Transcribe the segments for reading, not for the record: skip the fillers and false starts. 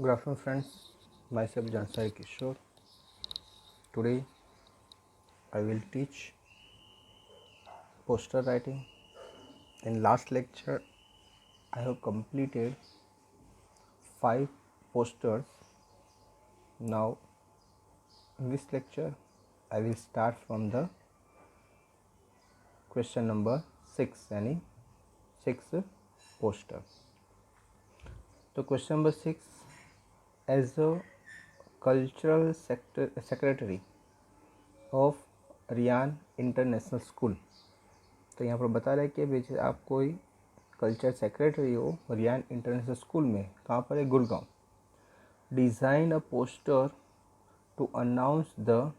Good afternoon, friends. Myself Jansari Kishore. Today I will teach poster writing. In last lecture, I have completed 5 posters. Now, in this lecture, I will start from the question number 6, यानी 6 poster. So, question number 6, as a cultural secretary of Ryan international school. तो यहाँ पर बता रहा है कि बेच आप कोई कल्चर सेक्रेटरी हो रियान इंटरनेशनल स्कूल में. कहाँ पर है? Gurgaon. Design a poster to announce the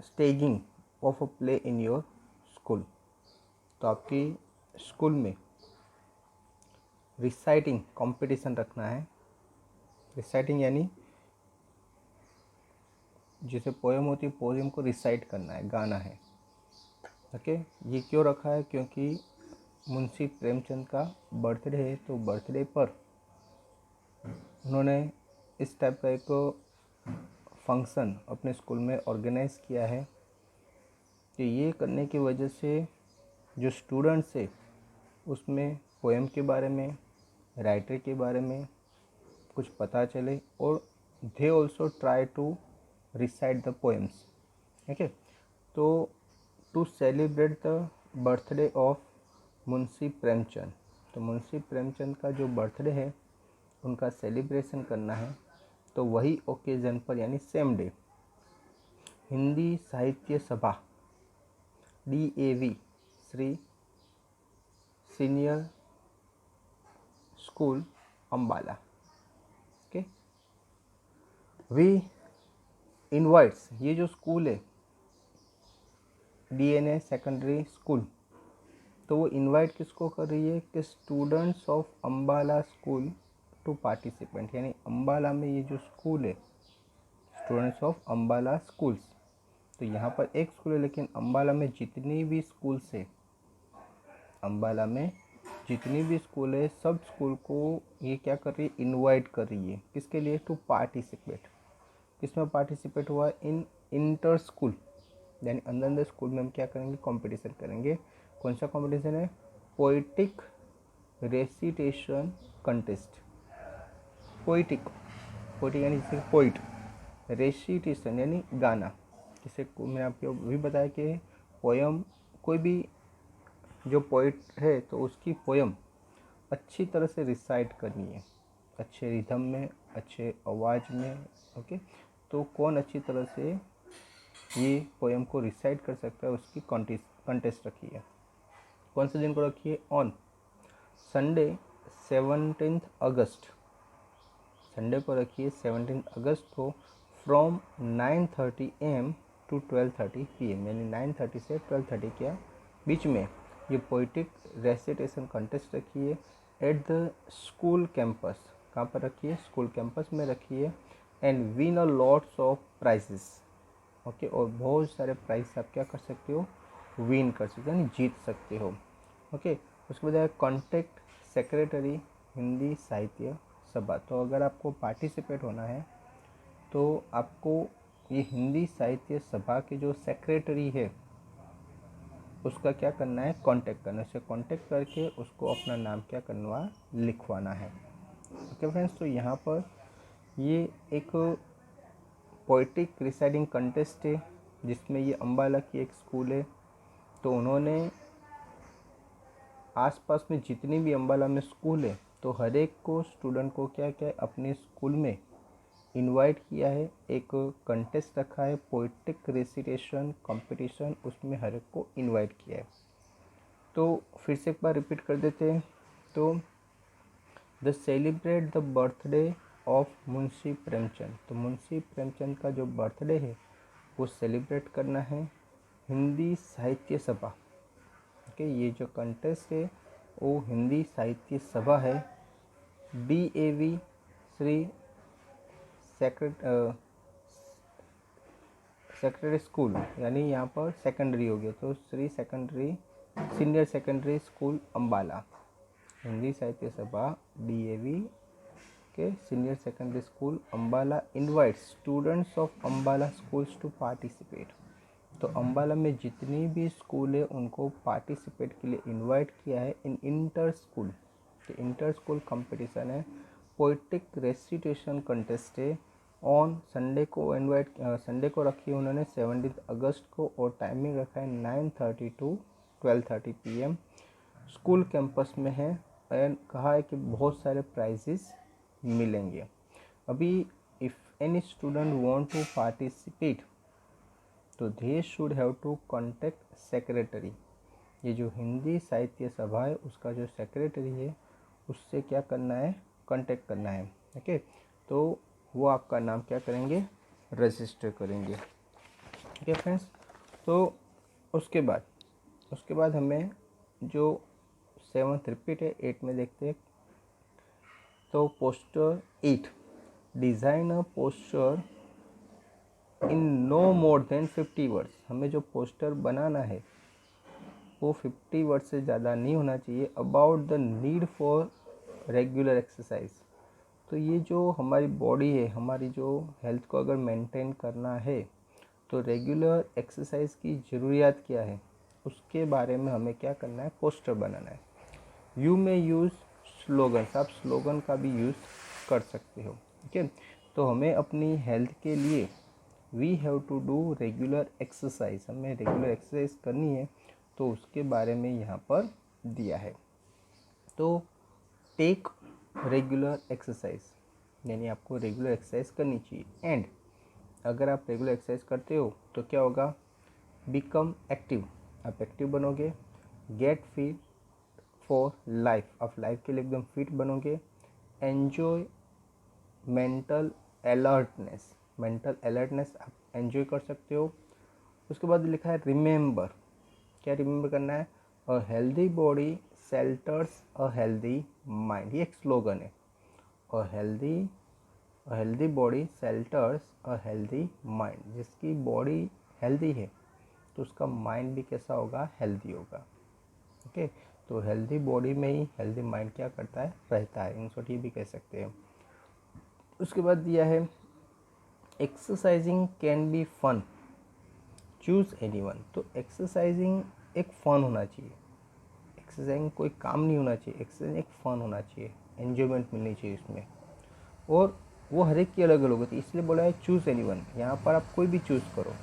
staging of a play in your school. तो आपकी स्कूल में रिसाइटिंग कंपटीशन रखना है. रिसाइटिंग यानी जैसे पोएम होती है, पोएम को रिसाइट करना है, गाना है. ओके, ये क्यों रखा है? क्योंकि मुंशी प्रेमचंद का बर्थडे है. तो बर्थडे पर उन्होंने इस टाइप का एक फंक्शन अपने स्कूल में ऑर्गेनाइज किया है. तो ये करने की वजह से जो स्टूडेंट्स है उसमें पोएम के बारे में, राइटर के बारे में कुछ पता चले और they also try to recite the poems. Okay, तो to celebrate the birthday of Munshi Premchand. तो मुंशी प्रेमचंद का जो बर्थडे है उनका सेलिब्रेशन करना है. तो वही ओकेज़न पर यानी same day Hindi Sahitya Sabha DAV Shri senior school Ambala. Okay, we invites, ये जो स्कूल है DNA सेकेंडरी स्कूल, तो वो इनवाइट किसको कर रही है कि students of Ambala school to participant. यानी अम्बाला में ये जो स्कूल है स्टूडेंट्स ऑफ अम्बाला स्कूल्स. तो यहाँ पर एक स्कूल है लेकिन अम्बाला में जितनी भी स्कूल्स है, अम्बाला में जितनी भी स्कूल है सब स्कूल को ये क्या कर रही है? इनवाइट कर रही है. किसके लिए? To participate. किसमें पार्टिसिपेट हुआ? इन इंटर स्कूल, यानी अंदर स्कूल में हम क्या करेंगे? कंपटीशन करेंगे. कौन सा कंपटीशन है? Poetic recitation contest. पोइटिक यानी जैसे पोइट, रेसिटेशन यानी गाना. जैसे मैंने आपको भी बताया कि पोयम, कोई भी जो पोइट है तो उसकी पोयम अच्छी तरह से रिसाइट करनी है, अच्छे रिदम में, अच्छे आवाज़ में. ओके, तो कौन अच्छी तरह से ये पोयम को रिसाइट कर सकता है उसकी कंटेस्ट रखी है. कौन से दिन को रखी है? On Sunday 17 August. संडे को रखी है 17 अगस्त को फ्रॉम 9:30 AM टू 12:30 PM. यानी 9:30 से 12:30 के बीच में ये पोइटिक रेसिटेशन कंटेस्ट रखी है एट द स्कूल कैंपस. कहाँ पर रखी है? स्कूल कैंपस में रखी है. And win a lots of prizes. Okay, और बहुत सारे प्राइज आप क्या कर सकते हो? विन कर सकते हो, यानी जीत सकते हो. ओके, उसके बाद कॉन्टेक्ट सेक्रेटरी हिंदी साहित्य सभा. तो अगर आपको पार्टिसिपेट होना है तो आपको ये हिंदी साहित्य सभा के जो सेक्रेटरी है उसका क्या करना है? कांटेक्ट करना. उससे कांटेक्ट करके उसको अपना नाम क्या करना? लिखवाना है. ओके फ्रेंड्स, तो यहाँ पर ये एक पोइटिक रिसाइटिंग कंटेस्ट है जिसमें ये अम्बाला की एक स्कूल है. तो उन्होंने आसपास में जितनी भी अम्बाला में स्कूल है तो हर एक को स्टूडेंट को क्या क्या अपने स्कूल में इनवाइट किया है. एक कंटेस्ट रखा है पोइटिक रेसिटेशन कंपटीशन, उसमें हर एक को इनवाइट किया है. तो फिर से एक बार रिपीट कर देते हैं. तो the celebrate the birthday of Munshi Premchand. तो मुंशी प्रेमचंद का जो बर्थडे है वो सेलिब्रेट करना है हिंदी साहित्य सभा. ओके, ये जो कंटेस्ट है वो हिंदी साहित्य सभा है. DAV श्री सेक्रेटरी स्कूल, यानी यहाँ पर सेकेंडरी हो गया तो Shri secondary senior secondary school Ambala. Hindi Sahitya Sabha DAV के senior secondary school Ambala invite students of Ambala schools to participate. तो अम्बाला में जितनी भी स्कूल है उनको पार्टिसिपेट के लिए इनवाइट किया है इन इंटर स्कूल। तो इंटर स्कूल कंपटीशन है, पोइट्रिक रेसिटेशन कंटेस्ट है। ऑन संडे को संडे को रखी है उन्होंने 17 अगस्त को, और टाइमिंग रखा है 9:30 to 12:30 PM। स्कूल कैंपस में है एंड कहा है कि बहुत सारे प्राइजेस मिलेंगे। अभी if any student want to participate तो they should have to contact secretary. ये जो हिंदी साहित्य सभा है उसका जो सेक्रेटरी है उससे क्या करना है, कांटेक्ट करना है। ओके, तो वो आपका नाम क्या करेंगे, रजिस्टर करेंगे। ओके फ्रेंड्स, तो उसके बाद हमें जो 7th रिपीट है 8 में देखते हैं। तो poster 8, design a poster in no more than 50 words. हमें जो पोस्टर बनाना है वो 50 वर्ड से ज़्यादा नहीं होना चाहिए। About the need for regular exercise. तो ये जो हमारी बॉडी है, हमारी जो हेल्थ को अगर मेंटेन करना है तो रेगुलर एक्सरसाइज की ज़रूरियात क्या है उसके बारे में हमें क्या करना है, पोस्टर बनाना है। यू मे यूज़ स्लोगन्स, आप स्लोगन का भी यूज़ कर सकते हो। ठीक है, तो हमें अपनी हेल्थ के लिए we have to do regular exercise, हमें रेगुलर एक्सरसाइज करनी है तो उसके बारे में यहाँ पर दिया है। तो टेक रेगुलर एक्सरसाइज, यानी आपको रेगुलर एक्सरसाइज करनी चाहिए। एंड अगर आप रेगुलर एक्सरसाइज करते हो तो क्या होगा, बिकम एक्टिव, आप एक्टिव बनोगे। गेट फिट फॉर लाइफ, आप लाइफ के लिए एकदम फिट बनोगे। Enjoy mental alertness, mental alertness आप एन्जॉय कर सकते हो। उसके बाद लिखा है रिमेंबर, क्या रिमेंबर करना है, a healthy body shelters a healthy mind. ये एक स्लोगन है, a healthy body shelters a healthy mind. जिसकी बॉडी हेल्दी है तो उसका माइंड भी कैसा होगा, हेल्दी होगा। ओके, तो हेल्दी बॉडी में ही हेल्दी माइंड क्या करता है, रहता है। इन शॉर्ट ये भी कह सकते हैं। उसके बाद दिया है exercising can be fun, choose anyone. तो एक्सरसाइजिंग एक फ़न होना चाहिए, एक्सरसाइजिंग कोई काम नहीं होना चाहिए, एक्सरसाइजिंग एक फ़न होना चाहिए, एन्जॉयमेंट मिलनी चाहिए इसमें। और वो हर एक की अलग अलग होती है, इसलिए बोला है चूज़ एनीवन। यहाँ पर आप कोई भी चूज़ करो।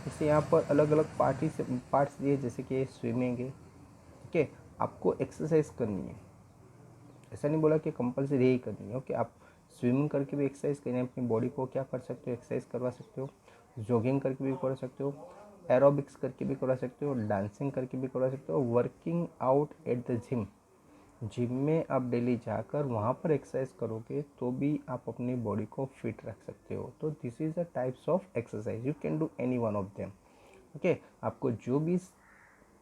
इससे यहाँ पर अलग अलग पार्ट्स दिए, जैसे कि स्विमिंग है। ठीक है, आपको एक्सरसाइज करनी है, ऐसा नहीं बोला कि कंपलसरी यही करनी है। ओके, आप स्विमिंग करके भी एक्सरसाइज करें, अपनी बॉडी को क्या कर सकते हो, एक्सरसाइज करवा सकते हो। जॉगिंग करके भी करवा सकते हो, एरोबिक्स करके भी करवा सकते हो, डांसिंग करके भी करवा सकते हो, working out at the gym में आप डेली जाकर वहाँ पर एक्सरसाइज करोगे तो भी आप अपनी बॉडी को फिट रख सकते हो। तो this is the types of exercise, you can do any one of them. Okay, आपको जो भी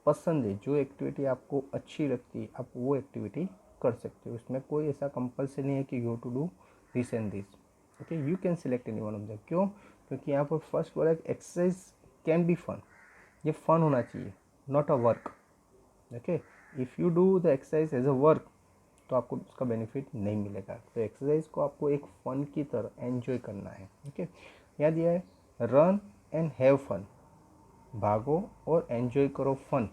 पसंद है, जो एक्टिविटी आपको अच्छी लगती है, आप वो एक्टिविटी कर सकते हो। इसमें कोई ऐसा कंपल्सरी नहीं है कि you to do this and this. Okay, you can select any one of them. क्यों, क्योंकि यहाँ पर फर्स्ट बोला है एक्सरसाइज कैन बी फन, ये फन होना चाहिए, not a work. Okay, if you do the exercise as a work तो आपको उसका बेनिफिट नहीं मिलेगा। तो एक्सरसाइज को आपको एक फ़न की तरह एंजॉय करना है। ओके, यहाँ दिया है रन एंड हैव फन, भागो और एंजॉय करो फन।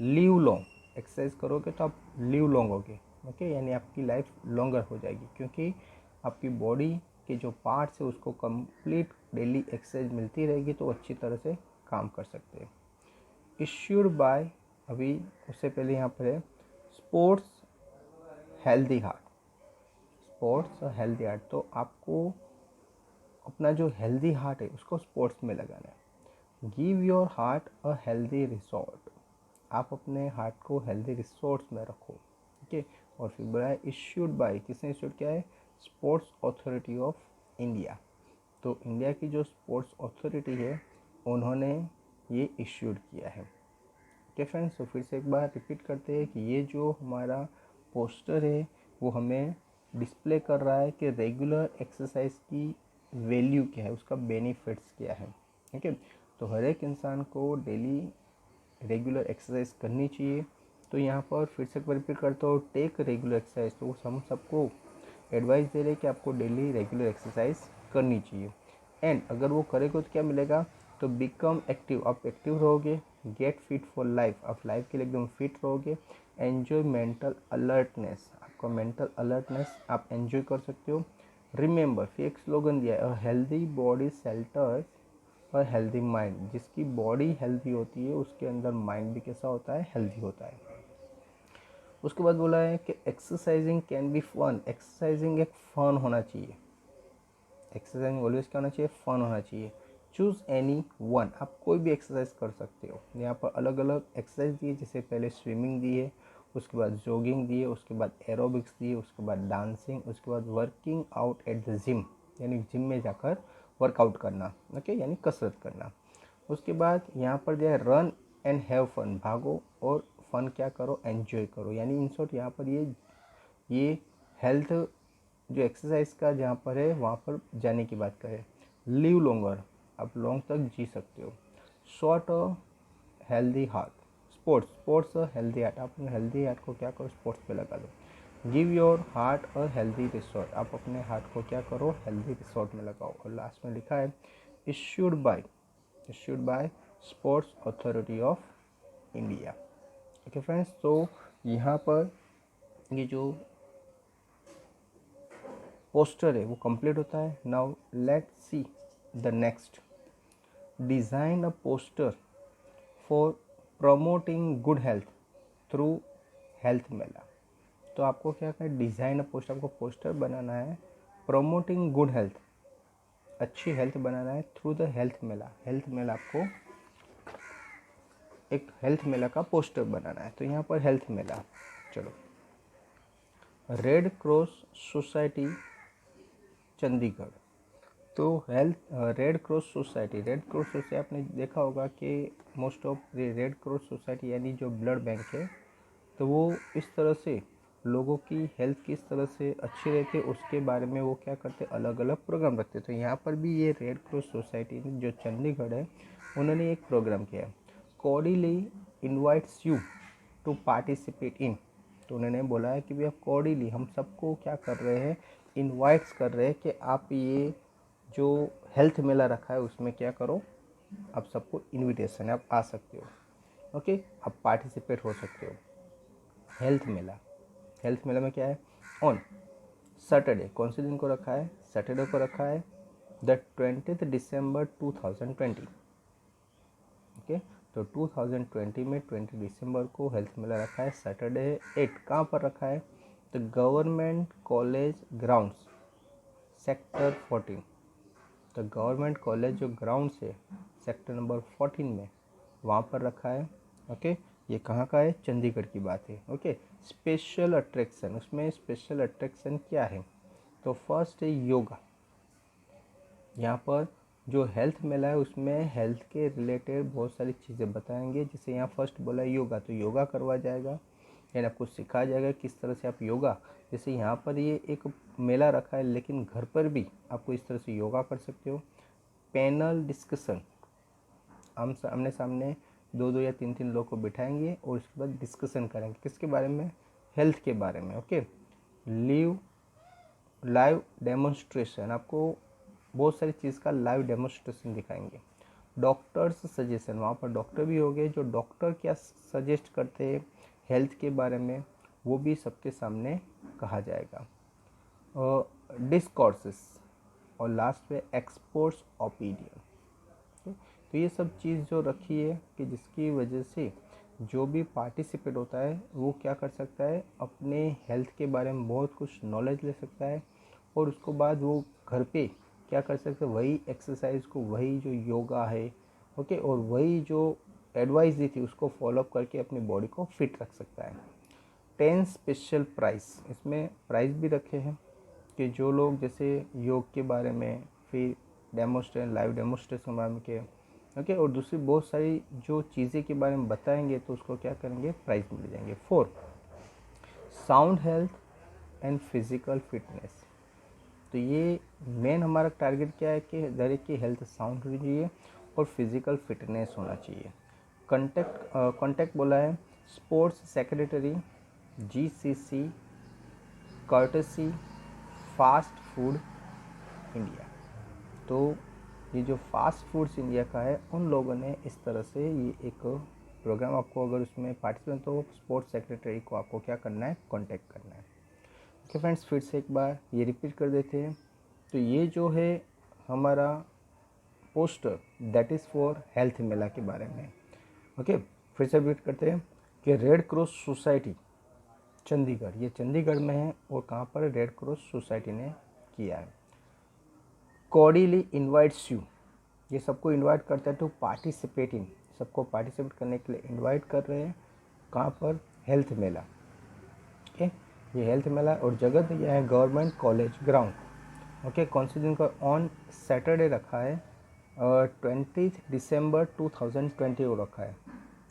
लिव लॉन्ग, एक्सरसाइज करोगे तो आप लिव लॉन्ग होगे। ओके, यानी आपकी लाइफ लॉन्गर हो जाएगी, क्योंकि आपकी बॉडी के जो पार्ट्स है उसको कंप्लीट डेली एक्सरसाइज मिलती रहेगी तो अच्छी तरह से काम कर सकते हैं। इश्यूड बाय, अभी उससे पहले यहाँ पर है स्पोर्ट्स हेल्दी हार्ट, स्पोर्ट्स और हेल्दी हार्ट। तो आपको अपना जो हेल्दी हार्ट है उसको स्पोर्ट्स में लगाना है। Give your heart a healthy resort, आप अपने हार्ट को हेल्दी रिसोर्ट्स में रखो। ठीक है, और फिर बोला है इश्यूड बाय, किसने इश्यूड किया है, स्पोर्ट्स अथॉरिटी ऑफ इंडिया। तो इंडिया की जो स्पोर्ट्स अथॉरिटी है उन्होंने ये इश्यूड किया है। ओके फ्रेंड्स, तो फिर से एक बार रिपीट करते हैं कि ये जो हमारा पोस्टर है वो हमें डिस्प्ले कर रहा है कि रेगुलर एक्सरसाइज की वैल्यू क्या है, उसका बेनिफिट्स क्या है। ठीक है, तो हर एक इंसान को डेली रेगुलर एक्सरसाइज करनी चाहिए। तो यहाँ पर फिर से रिपीट करता हूँ, टेक रेगुलर एक्सरसाइज, तो हम सबको एडवाइस दे रहे हैं कि आपको डेली रेगुलर एक्सरसाइज करनी चाहिए। एंड अगर वो करेगा तो क्या मिलेगा, तो बिकम एक्टिव, आप एक्टिव रहोगे, गेट फिट फॉर लाइफ, आप लाइफ के लिए एकदम फिट रहोगे, एन्जॉय मेंटल अलर्टनेस, आपका मेंटल अलर्टनेस आप एन्जॉय कर सकते हो। रिमेंबर, फिर एक स्लोगन दिया है, a healthy body shelters a healthy mind, जिसकी बॉडी हेल्दी होती है उसके अंदर माइंड भी कैसा होता है, हेल्दी होता है। उसके बाद बोला है कि exercising can be fun, exercising एक फन होना चाहिए, एक्सरसाइजिंग ऑलवेज क्या होना चाहिए, फन होना चाहिए। चूज़ एनी वन, आप कोई भी एक्सरसाइज कर सकते हो। यहाँ पर अलग अलग एक्सरसाइज दिए, जैसे पहले स्विमिंग दी है, उसके बाद जॉगिंग दी है, उसके बाद एरोबिक्स दी है, उसके बाद डांसिंग, उसके बाद working out at the gym, यानी जिम में जाकर वर्कआउट करना, ओके, यानी कसरत करना। उसके बाद यहाँ पर दिया है रन एंड हैव फन, भागो और फन क्या करो, एंजॉय करो। यानी इन शॉर्ट यहाँ पर ये हेल्थ जो एक्सरसाइज का जहाँ पर है वहाँ पर जाने की बात करें। लिव लॉन्गर, आप लॉन्ग तक जी सकते हो। Short healthy heart, sports healthy heart, आप अपने हेल्दी हार्ट को क्या करो, स्पोर्ट्स पे लगा दो। Give your heart a healthy resort, आप अपने हार्ट को क्या करो, हेल्दी रिसोर्ट में लगाओ। और लास्ट में लिखा है issued by sports authority of India. Okay friends, तो यहाँ पर ये जो पोस्टर है वो कंप्लीट होता है। Now let's see the next, design a poster for promoting good health through health mela. तो आपको क्या करना है, डिज़ाइन अ पोस्टर, आपको पोस्टर बनाना है प्रमोटिंग गुड हेल्थ, अच्छी हेल्थ बनाना है through the health mela. Health mela, आपको एक हेल्थ मेला का पोस्टर बनाना है। तो यहाँ पर हेल्थ मेला, चलो, रेड क्रॉस सोसाइटी चंडीगढ़। तो रेड क्रॉस सोसाइटी आपने देखा होगा कि most of red cross society यानी जो ब्लड बैंक है, तो वो इस तरह से लोगों की हेल्थ किस तरह से अच्छी रहती है उसके बारे में वो क्या करते, अलग अलग प्रोग्राम रखते। तो यहाँ पर भी ये रेड क्रॉस सोसाइटी जो चंडीगढ़ है, उन्होंने एक प्रोग्राम किया है, cordially invites you to participate in. तो उन्होंने बोला है कि भैया कॉर्डियली हम सबको क्या कर रहे हैं, इनवाइट्स कर रहे हैं कि आप ये जो हेल्थ मेला रखा है उसमें क्या करो, आप सबको इनविटेशन है, आप आ सकते हो, ओके, आप पार्टिसिपेट हो सकते हो। हेल्थ मेला में क्या है, ऑन सैटरडे, कौन से दिन को रखा है, सैटरडे को रखा है, द 20 दिसंबर 2020। ओके, तो 2020 में 20 दिसंबर को हेल्थ मेला रखा है, सैटरडे है। 8 कहाँ पर रखा है, तो गवर्नमेंट कॉलेज ग्राउंड्स सेक्टर 14। तो गवर्नमेंट कॉलेज जो ग्राउंड्स है सेक्टर नंबर 14 में, वहाँ पर रखा है। ओके, ये कहाँ का है, चंडीगढ़ की बात है। ओके, स्पेशल अट्रैक्शन, उसमें स्पेशल अट्रैक्शन क्या है, तो फर्स्ट है योगा। यहाँ पर जो हेल्थ मेला है उसमें हेल्थ के रिलेटेड बहुत सारी चीज़ें बताएंगे। जैसे यहाँ फर्स्ट बोला योगा, तो योगा करवा जाएगा, यानी आपको सिखाया जाएगा किस तरह से आप योगा, जैसे यहाँ पर ये एक मेला रखा है लेकिन घर पर भी आपको इस तरह से योगा कर सकते हो। पैनल डिस्कशन, हम आमने सामने 2-2 या 3-3 लोग को बिठाएंगे और उसके बाद डिस्कशन करेंगे, किसके बारे में, हेल्थ के बारे में। ओके, लाइव डेमोन्स्ट्रेशन, आपको बहुत सारी चीज़ का लाइव डेमोन्स्ट्रेशन दिखाएंगे। डॉक्टर्स सजेशन, वहाँ पर डॉक्टर भी होंगे, जो डॉक्टर क्या सजेस्ट करते हैं हेल्थ के बारे में वो भी सबके सामने कहा जाएगा। डिस्कोर्सेस और लास्ट में एक्सपर्ट्स ओपिनियन। तो ये सब चीज़ जो रखी है कि जिसकी वजह से जो भी पार्टिसिपेट होता है वो क्या कर सकता है, अपने हेल्थ के बारे में बहुत कुछ नॉलेज ले सकता है और उसको बाद वो घर पे क्या कर सकते हैं, वही एक्सरसाइज को, वही जो योगा है, ओके, और वही जो एडवाइस दी थी उसको फॉलोअप करके अपनी बॉडी को फिट रख सकता है। 10 स्पेशल प्राइस, इसमें प्राइस भी रखे हैं कि जो लोग जैसे योग के बारे में, फिर लाइव डेमोस्ट्रेशन के बारे में के, ओके, और दूसरी बहुत सारी जो चीज़ें के बारे में बताएंगे तो उसको क्या करेंगे, प्राइज मिल जाएंगे। 4 sound health and physical fitness. तो ये मेन हमारा टारगेट क्या है कि हर एक की हेल्थ साउंड होनी चाहिए और फिजिकल फिटनेस होना चाहिए। कॉन्टैक्ट बोला है sports secretary GCC courtesy fast food India. तो ये जो फास्ट फूड्स इंडिया का है, उन लोगों ने इस तरह से ये एक प्रोग्राम, आपको अगर उसमें पार्टिसिपेंट, तो स्पोर्ट्स सेक्रेटरी को आपको क्या करना है, कांटेक्ट करना है। ओके फ्रेंड्स, फिर से एक बार ये रिपीट कर देते हैं। तो ये जो है हमारा poster, that is for health mela के बारे में। ओके, फिर से रिपीट करते हैं कि रेड क्रॉस सोसाइटी चंडीगढ़, ये चंडीगढ़ में है, और कहाँ पर, रेड क्रॉस सोसाइटी ने किया है। कॉर्डियली इनवाइट्स यू, ये सबको इनवाइट करता है टू पार्टिसिपेट इन, सबको पार्टिसिपेट करने के लिए इनवाइट कर रहे हैं। कहाँ पर, हेल्थ मेला। ओके, ये हेल्थ मेला, और जगह दिया है गवर्नमेंट कॉलेज ग्राउंड। ओके, कौन से दिन का, ऑन सैटरडे रखा है, 20 दिसंबर 2020 को रखा है।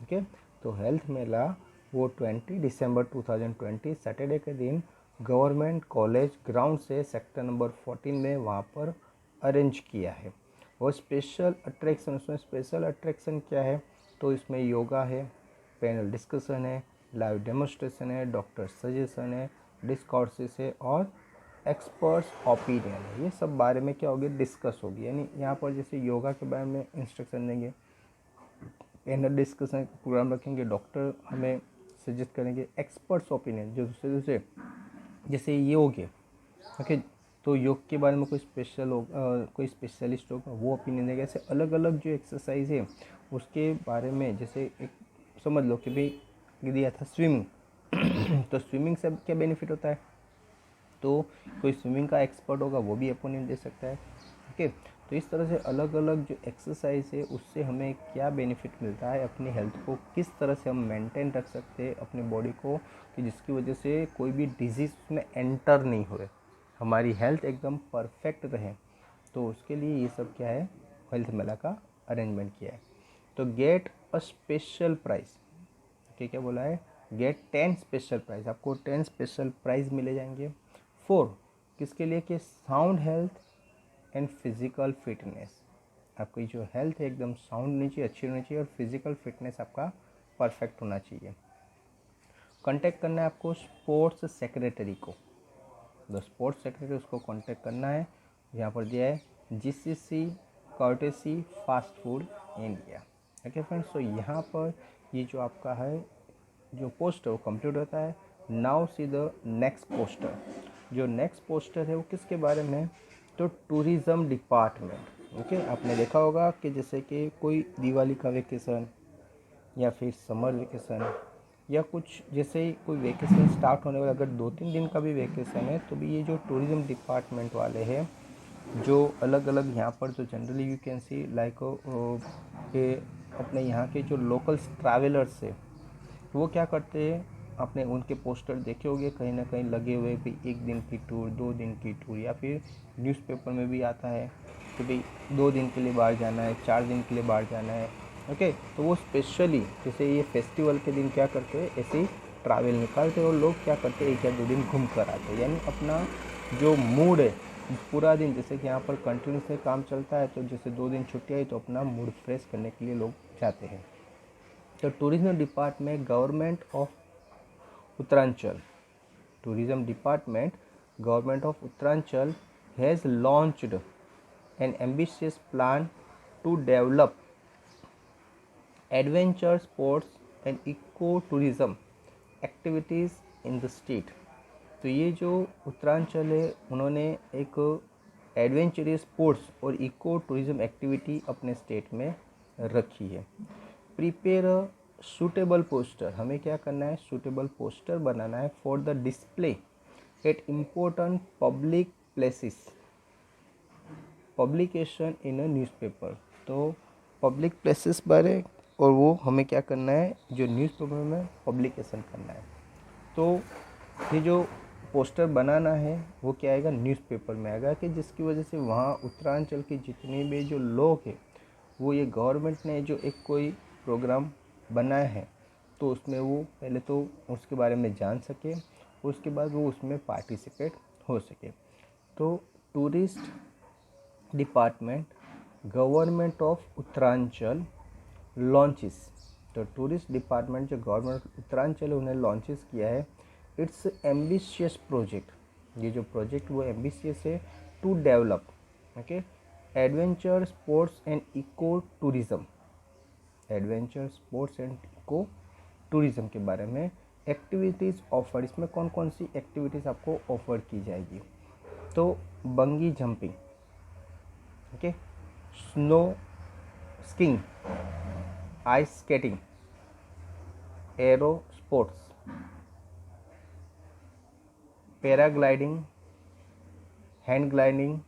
ओके, तो हेल्थ मेला वो 20 दिसंबर 2020 सैटरडे के दिन गवर्नमेंट कॉलेज ग्राउंड से सेक्टर नंबर 14 में वहाँ पर अरेंज किया है। और स्पेशल अट्रैक्शन, उसमें स्पेशल अट्रैक्शन क्या है, तो इसमें योगा है, पैनल डिस्कशन है, लाइव डेमोन्स्ट्रेशन है, डॉक्टर सजेशन है, डिस्कॉर्सेस है, और एक्सपर्ट्स ओपिनियन है। ये सब बारे में क्या होगी, डिस्कस होगी। यानी यहाँ पर जैसे योगा के बारे में इंस्ट्रक्शन देंगे, पैनल डिस्कशन प्रोग्राम रखेंगे, डॉक्टर हमें सजेस्ट करेंगे, एक्सपर्ट्स ओपिनियन जो दूसरे दूसरे, जैसे योग है। ओके, तो योग के बारे में कोई स्पेशल हो, कोई स्पेशलिस्ट होगा, वो ओपिनियन देगा। ऐसे अलग अलग जो एक्सरसाइज है उसके बारे में, जैसे एक समझ लो कि भाई दिया था स्विमिंग तो स्विमिंग से क्या बेनिफिट होता है, तो कोई स्विमिंग का एक्सपर्ट होगा वो भी ओपिनियन दे सकता है। ओके, तो इस तरह से अलग अलग जो एक्सरसाइज है उससे हमें क्या बेनिफिट मिलता है, अपनी हेल्थ को किस तरह से हम मेंटेन रख सकते हैं अपनी बॉडी को, कि जिसकी वजह से कोई भी डिजीज़ उसमें एंटर नहीं हो, हमारी हेल्थ एकदम परफेक्ट रहे। तो उसके लिए ये सब क्या है, हेल्थ मेला का अरेंजमेंट किया है। तो गेट अ स्पेशल प्राइज़, क्या बोला है, गेट 10 स्पेशल प्राइज़, आपको 10 स्पेशल प्राइज़ मिले जाएंगे। 4 किसके लिए, कि sound health and physical fitness, आपकी जो हेल्थ है एकदम साउंड होनी चाहिए, अच्छी होनी चाहिए, और फिज़िकल फिटनेस आपका परफेक्ट होना चाहिए। कांटेक्ट करना है आपको स्पोर्ट्स सेक्रेटरी को, द स्पोर्ट्स सेक्रेटरी, उसको कांटेक्ट करना है। यहाँ पर दिया है GCC courtesy fast food India. Okay friends, तो यहाँ पर ये जो आपका है जो पोस्टर वो कंप्लीट होता है। Now see the next poster, जो नेक्स्ट पोस्टर है वो किसके बारे में है, तो टूरिज़्म डिपार्टमेंट। ओके, आपने देखा होगा कि जैसे कि कोई दिवाली का वेकेशन या फिर समर वेकेशन या कुछ, जैसे ही कोई वेकेशन स्टार्ट होने वाला, अगर 2-3 दिन का भी वेकेशन है, तो भी ये जो टूरिज़्म डिपार्टमेंट वाले हैं, जो अलग अलग यहाँ पर जो generally you can see like के अपने यहाँ के जो लोकल ट्रैवलर्स है, वो क्या करते हैं, आपने उनके पोस्टर देखे होंगे कहीं ना कहीं लगे हुए भी, 1 दिन की टूर, 2 दिन की टूर, या फिर न्यूज़पेपर में भी आता है कि भाई 2 दिन के लिए बाहर जाना है, 4 दिन के लिए बाहर जाना है। ओके, तो वो स्पेशली जैसे ये फेस्टिवल के दिन क्या करते हैं, ऐसे ही ट्रैवल निकालते हैं, और लोग क्या करते हैं, 1 या 2 दिन घूम कर आते हैं। यानी अपना जो मूड है पूरा दिन, जैसे कि यहाँ पर कंटिन्यूस से काम चलता है, तो जैसे 2 दिन छुट्टी आई तो अपना मूड फ्रेश करने के लिए लोग जाते हैं। तो tourism department government of Uttaranchal, tourism department government of Uttaranchal has launched an ambitious plan to develop adventure sports and eco-tourism activities in the state। तो ये जो उत्तरांचल है उन्होंने एक एडवेंचरस स्पोर्ट्स और इको टूरिज़म एक्टिविटी अपने स्टेट में रखी है। प्रिपेयर अ सूटेबल पोस्टर, हमें क्या करना है, सूटेबल पोस्टर बनाना है for the display at important public places, publication in a newspaper. तो पब्लिक प्लेसेस बारे, और वो हमें क्या करना है, जो न्यूज़पेपर में पब्लिकेशन करना है। तो ये जो पोस्टर बनाना है वो क्या आएगा, न्यूज़पेपर में आएगा, कि जिसकी वजह से वहाँ उत्तरांचल के जितने भी जो लोग हैं, वो ये गवर्नमेंट ने जो एक कोई प्रोग्राम बनाया है, तो उसमें वो पहले तो उसके बारे में जान सके, उसके बाद वो उसमें पार्टिसिपेट हो सके। तो tourist department government of Uttaranchal launches, तो टूरिस्ट डिपार्टमेंट जो गवर्नमेंट उत्तरांचल उन्हें लॉन्चेस किया है, इट्स एम्बिशियस प्रोजेक्ट, ये जो प्रोजेक्ट वो एम्बिशियस है to develop okay adventure sports and eco tourism, adventure sports and eco tourism के बारे में एक्टिविटीज़ ऑफर, इसमें कौन कौन सी एक्टिविटीज़ आपको ऑफर की जाएगी। तो bungee jumping, okay, snow skiing, ice skating, aero sports, paragliding, hand gliding,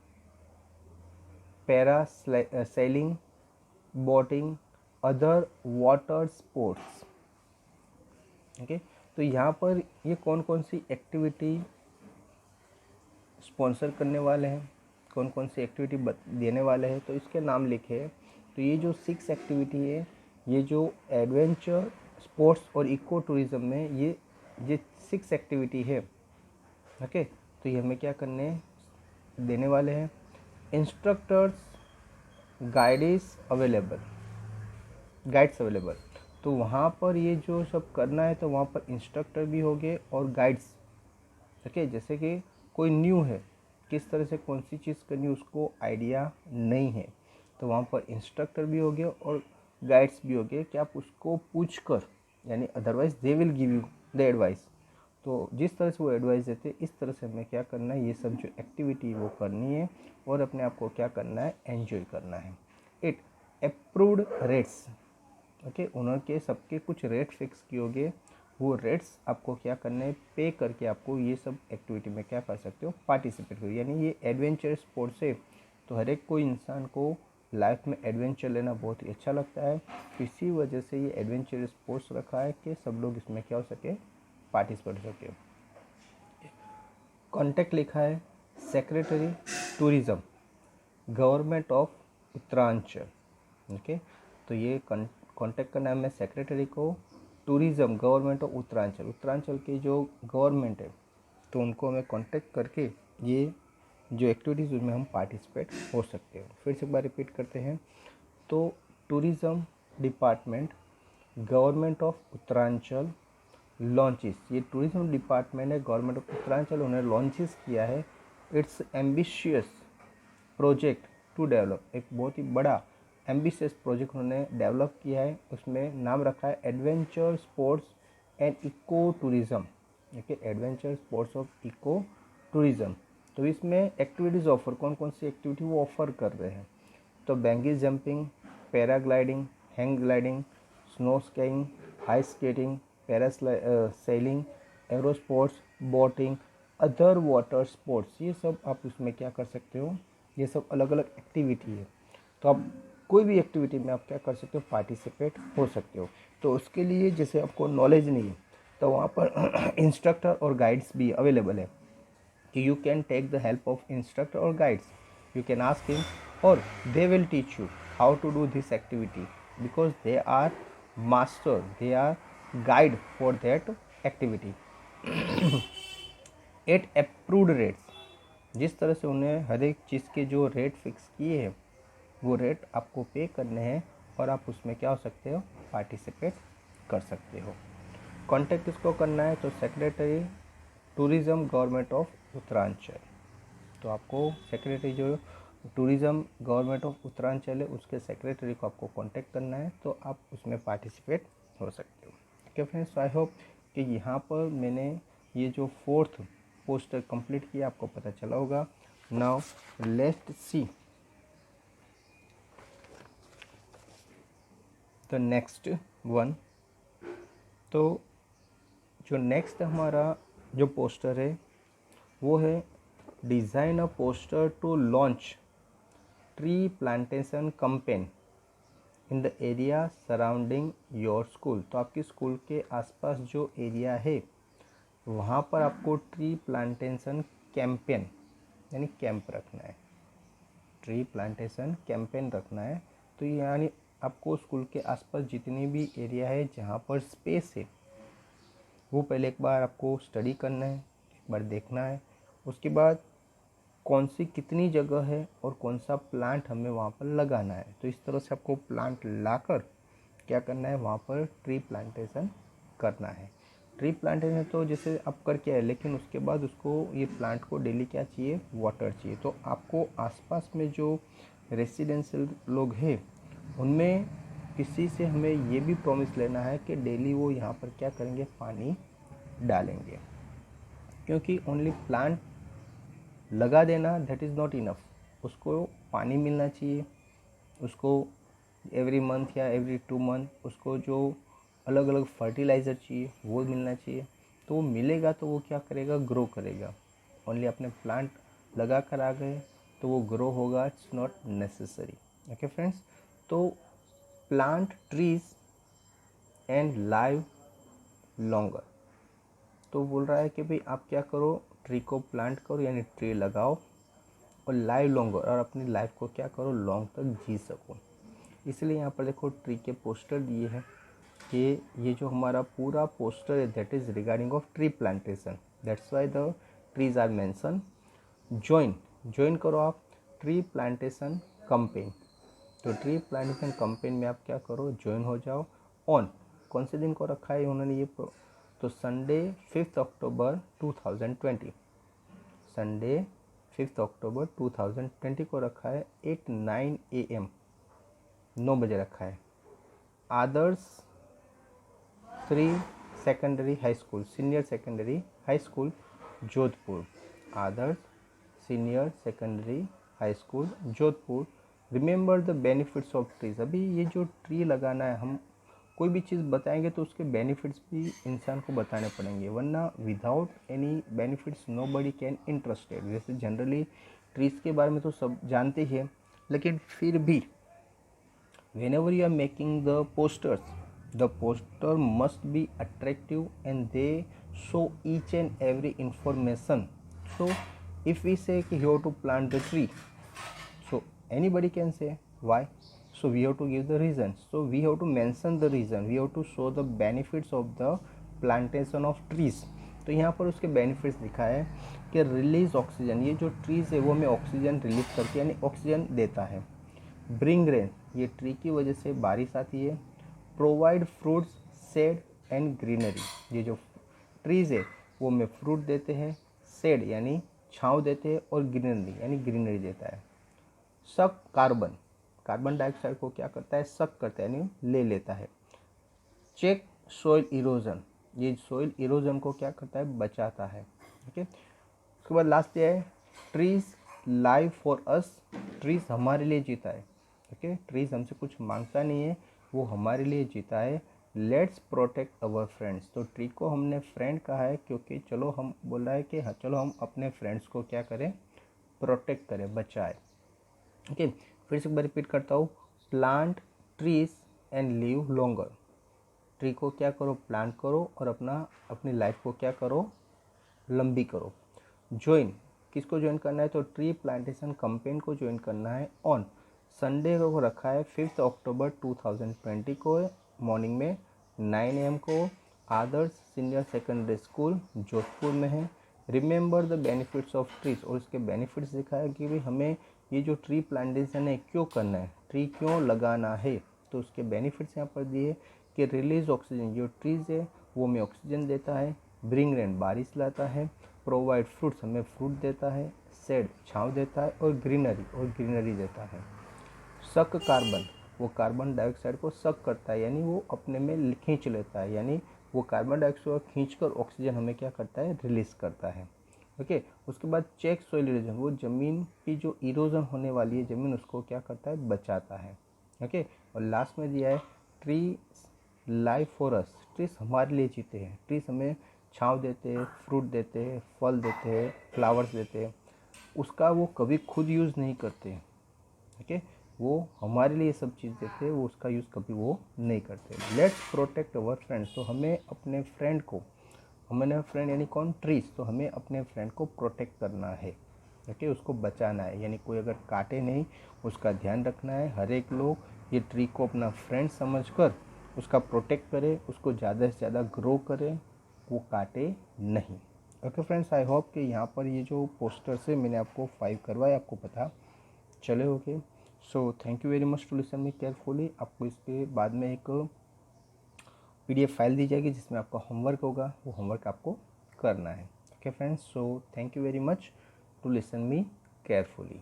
para sailing, boating, other water sports. Okay, तो यहाँ पर ये कौन कौन सी एक्टिविटी स्पॉन्सर करने वाले हैं, कौन कौन सी एक्टिविटी देने वाले हैं, तो इसके नाम लिखे हैं। तो ये जो 6 एक्टिविटी है, ये जो एडवेंचर स्पोर्ट्स और इको टूरिज्म में ये 6 एक्टिविटी है। ओके, तो ये हमें क्या करने देने वाले हैं। इंस्ट्रक्टर्स गाइड्स अवेलेबल, तो वहाँ पर ये जो सब करना है तो वहाँ पर इंस्ट्रक्टर भी होंगे और गाइड्स। ओके, जैसे कि कोई न्यू है, किस तरह से कौन सी चीज़ करनी उसको आइडिया नहीं है, तो वहाँ पर इंस्ट्रक्टर भी होंगे और गाइड्स भी होंगे कि आप उसको पूछ कर, यानी otherwise they will give you the advice. तो जिस तरह से वो एडवाइस देते हैं इस तरह से हमें क्या करना है, ये सब जो एक्टिविटी वो करनी है और अपने आप को क्या करना है, एंजॉय करना है। इट अप्रूव्ड रेट्स, ओके, उन्होंने सबके कुछ रेट फिक्स किए होंगे, वो रेट्स आपको क्या करना है, पे करके आपको ये सब एक्टिविटी में क्या कर सकते हो, पार्टिसिपेट करो। यानी ये एडवेंचर स्पोर्ट्स है, तो हर एक कोई इंसान को लाइफ में एडवेंचर लेना बहुत ही अच्छा लगता है, तो इसी वजह से ये एडवेंचर स्पोर्ट्स रखा है कि सब लोग इसमें क्या हो सके, पार्टिसिपेट हो सके। कॉन्टैक्ट लिखा है secretary tourism government of Uttaranchal. Okay, तो ये कॉन्टैक्ट का नाम है सेक्रेटरी को, tourism government of Uttaranchal, Uttaranchal की जो गवर्नमेंट है तो उनको हमें कांटेक्ट करके ये जो एक्टिविटीज़ उसमें हम पार्टिसिपेट हो सकते हो। फिर से एक बार रिपीट करते हैं। तो tourism department government of Uttaranchal launches, ये टूरिज़्म डिपार्टमेंट है गवर्नमेंट ऑफ उत्तरांचल, उन्होंने लॉन्चेस किया है its ambitious project to develop, एक बहुत ही बड़ा एम्बिशियस प्रोजेक्ट उन्होंने डेवलप किया है, उसमें नाम रखा है adventure sports and eco tourism. Okay, adventure sports of eco tourism. तो इसमें एक्टिविटीज़ ऑफर, कौन कौन सी एक्टिविटी वो ऑफ़र कर रहे हैं, तो bungee jumping, paragliding, hang gliding, snow skiing, ice skating, para sailing, aero sports, boating, other water sports, ये सब आप इसमें क्या कर सकते हो, ये सब अलग अलग एक्टिविटी है। तो आप कोई भी एक्टिविटी में आप क्या कर सकते हो, पार्टिसिपेट हो सकते हो। तो उसके लिए जैसे आपको नॉलेज नहीं है तो वहाँ पर इंस्ट्रक्टर और गाइड्स भी अवेलेबल है कि you can take the help of instructor और guides, you can ask him और they will teach you how to do this activity because they are master, they are guide for that activity at approved rates. जिस तरह से उन्हें हर एक चीज़ के जो rate fix किए हैं वो रेट आपको पे करने हैं और आप उसमें क्या हो सकते हो, पार्टिसिपेट कर सकते हो। कॉन्टैक्ट किसको करना है, तो secretary tourism government of Uttaranchal, तो आपको सेक्रेटरी जो टूरिज़्म गवर्नमेंट ऑफ उत्तरांचल है उसके सेक्रेटरी को आपको कांटेक्ट करना है, तो आप उसमें पार्टिसिपेट हो सकते हो। ओके फ्रेंड्स, आई होप कि यहाँ पर मैंने ये जो 4th पोस्टर कंप्लीट किया आपको पता चला होगा। Now let's see the next one. तो जो नेक्स्ट हमारा जो पोस्टर है वो है design a poster to launch tree plantation campaign in the area surrounding your school. तो आपकी स्कूल के आसपास जो एरिया है वहाँ पर आपको ट्री प्लांटेशन कैंपेन यानी कैंप रखना है, ट्री प्लांटेशन कैंपेन रखना है। तो यानी आपको स्कूल के आसपास जितनी भी एरिया है जहाँ पर स्पेस है वो पहले एक बार आपको स्टडी करना है, एक बार देखना है, उसके बाद कौन सी कितनी जगह है और कौन सा प्लांट हमें वहाँ पर लगाना है। तो इस तरह से आपको प्लांट लाकर क्या करना है, वहाँ पर ट्री प्लांटेशन करना है। ट्री प्लांटेशन तो जैसे आप करके आए, लेकिन उसके बाद उसको ये प्लांट को डेली क्या चाहिए, वाटर चाहिए। तो आपको आसपास में जो रेसिडेंशियल लोग हैं उनमें किसी से हमें ये भी प्रॉमिस लेना है कि डेली वो यहाँ पर क्या करेंगे, पानी डालेंगे। क्योंकि ओनली प्लांट लगा देना दैट इज़ नॉट इनफ, उसको पानी मिलना चाहिए, उसको एवरी मंथ या एवरी 2 मंथ उसको जो अलग अलग फर्टिलाइज़र चाहिए वो मिलना चाहिए। तो वो मिलेगा तो वो क्या करेगा, ग्रो करेगा। ओनली अपने प्लांट लगा कर आ गए तो वो ग्रो होगा, it's not necessary. Okay friends, तो plant trees and live longer. तो बोल रहा है कि भाई आप क्या करो, ट्री को प्लांट करो यानी ट्री लगाओ, और लाइव लॉन्गर, और अपनी लाइफ को क्या करो, लॉन्ग तक जी सको। इसलिए यहाँ पर देखो ट्री के पोस्टर दिए हैं कि ये जो हमारा पूरा पोस्टर है that is regarding of tree plantation, that's why the trees are mention. Join करो आप ट्री प्लांटेशन कैंपेन। तो ट्री प्लांटेशन कैंपेन में आप क्या करो, ज्वाइन हो जाओ। ऑन कौन से दिन को रखा है उन्होंने ये तो संडे 5 अक्टूबर 2020, संडे 5 अक्टूबर 2020 को रखा है 8-9 AM, 9 बजे रखा है। Adarsh Shri secondary high school, senior secondary high school Jodhpur, Adarsh senior secondary high school Jodhpur. Remember the benefits of trees. अभी ये जो ट्री लगाना है, हम कोई भी चीज़ बताएंगे तो उसके बेनिफिट्स भी इंसान को बताने पड़ेंगे, वरना without any benefits nobody can interested. जैसे जनरली ट्रीज़ के बारे में तो सब जानते ही हैं, लेकिन फिर भी whenever you are making the posters, the poster must be attractive and they show each and every information. So if we say you have to plant the tree, so anybody can say why, so we have to give the reason, so we have to mention the reason, we have to show the benefits of the plantation of trees. तो यहाँ पर उसके benefits दिखा है कि release oxygen, ये जो trees है वो हमें ऑक्सीजन रिलीज करके यानी ऑक्सीजन देता है। ब्रिंग रेन, ये ट्री की वजह से बारिश आती है। Provide fruits, shade and greenery, ये जो ट्रीज़ है वो हमें फ्रूट देते हैं, शेड यानी छाँव देते हैं, और ग्रीनरी यानी ग्रीनरी देता है। सक कार्बन, कार्बन डाइऑक्साइड को क्या करता है, सक करता है यानी ले लेता है। चेक सोइल इरोजन, ये सोइल इरोजन को क्या करता है, बचाता है। ओके, उसके बाद लास्ट ये है trees live for us, trees हमारे लिए जीता है। ओके, ट्रीज हमसे कुछ मांगता नहीं है, वो हमारे लिए जीता है। लेट्स प्रोटेक्ट अवर फ्रेंड्स, तो ट्री को हमने फ्रेंड कहा है क्योंकि चलो हम बोल रहा है कि हाँ चलो हम अपने फ्रेंड्स को क्या करें, प्रोटेक्ट करें, बचाए। ओके, फिर से एक बार रिपीट करता हूँ, plant trees and live longer. Tree को क्या करो, प्लांट करो, और अपनी लाइफ को क्या करो, लंबी करो। ज्वाइन, किसको ज्वाइन करना है, तो ट्री प्लांटेशन कैंपेन को ज्वाइन करना है। ऑन संडे को रखा है 5 अक्टूबर 2020 को, मॉर्निंग में 9 AM को, आदर्श सीनियर सेकेंडरी स्कूल जोधपुर में है। Remember the benefits of trees, और इसके बेनिफिट्स दिखाया है कि भाई हमें ये जो ट्री प्लांटेशन है क्यों करना है, ट्री क्यों लगाना है। तो उसके बेनिफिट्स यहाँ पर दिए कि रिलीज ऑक्सीजन, जो ट्रीज है वो हमें ऑक्सीजन देता है। ब्रिंग रेन, बारिश लाता है। प्रोवाइड फ्रूट्स, हमें फ्रूट देता है। शेड, छाँव देता है, और ग्रीनरी देता है। सक कार्बन, वो कार्बन डाइऑक्साइड को सक करता है यानी वो अपने में खींच लेता है, यानी वो कार्बन डाइऑक्साइड को खींचकर ऑक्सीजन हमें क्या करता है, रिलीज करता है। ओके, उसके बाद चेक सोइल इरोजन, वो ज़मीन की जो इरोजन होने वाली है ज़मीन, उसको क्या करता है, बचाता है। ओके, और लास्ट में दिया है tree life for us, trees हमारे लिए जीते हैं। ट्रीज हमें छाँव देते हैं, फ्रूट देते हैं, फल देते हैं, फ्लावर्स देते हैं, उसका वो कभी खुद यूज़ नहीं करते हैं। ओके, वो हमारे लिए सब चीज़ देते हैं, वो उसका यूज़ कभी वो नहीं करते। लेट्स प्रोटेक्ट अवर फ्रेंड्स, तो हमें अपने फ्रेंड को, हमारे फ्रेंड यानी कौन, ट्रीज, तो हमें अपने फ्रेंड को प्रोटेक्ट करना है। ओके, उसको बचाना है, यानी कोई अगर काटे नहीं उसका ध्यान रखना है। हर एक लोग ये ट्री को अपना फ्रेंड समझकर उसका प्रोटेक्ट करे, उसको ज़्यादा से ज़्यादा ग्रो करे, वो काटे नहीं। ओके फ्रेंड्स, आई होप कि यहाँ पर ये जो पोस्टर से मैंने आपको 5 करवाए आपको पता चले होंगे। So thank you very much to listen me carefully. आपको इसके बाद में एक PDF फाइल दी जाएगी जिसमें आपका होमवर्क होगा, वो होमवर्क आपको करना है। Okay friends, so thank you very much to listen me carefully.